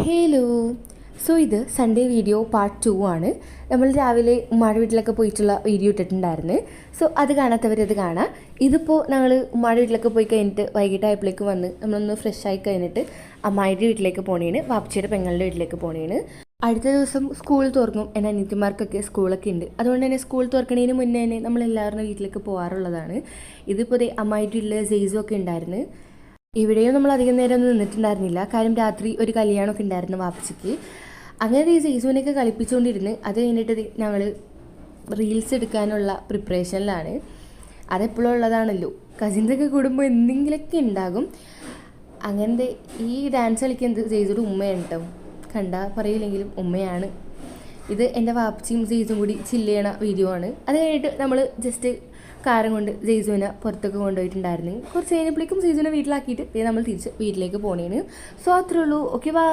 Hello. So ഇത് Sunday video part 2 ആണ്. നമ്മൾ രാവിലെ ഉമ്മാടെ വീട്ടിലൊക്കെ പോയിട്ടുള്ള വീഡിയോ ഇട്ടിട്ടുണ്ടായിരുന്നു. സോ അത് കാണാത്തവരത് കാണാം. ഇതിപ്പോൾ ഞങ്ങൾ ഉമ്മാടെ വീട്ടിലൊക്കെ പോയി കഴിഞ്ഞിട്ട് വൈകിട്ടായപ്പോഴേക്ക് വന്ന് നമ്മളൊന്ന് ഫ്രഷ് ആയി കഴിഞ്ഞിട്ട് അമ്മായിയുടെ വീട്ടിലേക്ക് പോണേന്, വാപ്പച്ചിയുടെ പെങ്ങളുടെ വീട്ടിലേക്ക് പോണേന്. അടുത്ത ദിവസം സ്കൂൾ തുറക്കും. എൻ്റെ അനിയത്തിമാർക്കൊക്കെ സ്കൂളൊക്കെ ഉണ്ട്. അതുകൊണ്ട് തന്നെ സ്കൂൾ തുറക്കണതിന് മുന്നേ തന്നെ നമ്മളെല്ലാവരുടെ വീട്ടിലേക്ക് പോകാറുള്ളതാണ്. ഇതിപ്പോൾ അമ്മായിയുടെ വീട്ടിൽ സെയ്സൊക്കെ ഉണ്ടായിരുന്നു. ഇവിടെയും നമ്മൾ അധികം നേരം ഒന്നും നിന്നിട്ടുണ്ടായിരുന്നില്ല. കാര്യം രാത്രി ഒരു കല്യാണമൊക്കെ ഉണ്ടായിരുന്നു വാപ്പച്ചിക്ക്. അങ്ങനെ ഈ സെയ്സുവിനെയൊക്കെ കളിപ്പിച്ചുകൊണ്ടിരുന്ന് അത് കഴിഞ്ഞിട്ട് ഞങ്ങൾ റീൽസ് എടുക്കാനുള്ള പ്രിപ്പറേഷനിലാണ്. അതെപ്പോഴും ഉള്ളതാണല്ലോ, കസിൻസൊക്കെ കൂടുമ്പോൾ എന്തെങ്കിലുമൊക്കെ ഉണ്ടാകും. അങ്ങനത്തെ ഈ ഡാൻസ് കളിക്കുന്നത് സെയ്സുടെ ഉമ്മയാണ് കേട്ടോ. കണ്ടാൽ പറയില്ലെങ്കിലും ഉമ്മയാണ്. ഇത് എൻ്റെ വാപ്പച്ചിയും സെയ്സും കൂടി ചില്ല് ചെയ്യണ വീഡിയോ ആണ്. അത് കഴിഞ്ഞിട്ട് നമ്മൾ ജസ്റ്റ് കാരം കൊണ്ട് സെയ്സുവിനെ പുറത്തൊക്കെ കൊണ്ടുപോയിട്ടുണ്ടായിരുന്നു. കുറച്ച് കഴിഞ്ഞപ്പോഴേക്കും സെയ്സുവിനെ വീട്ടിലാക്കിയിട്ട് നമ്മൾ തിരിച്ച് വീട്ടിലേക്ക് പോണേന്. സോ അത്രേ ഉള്ളൂ. Okay, by.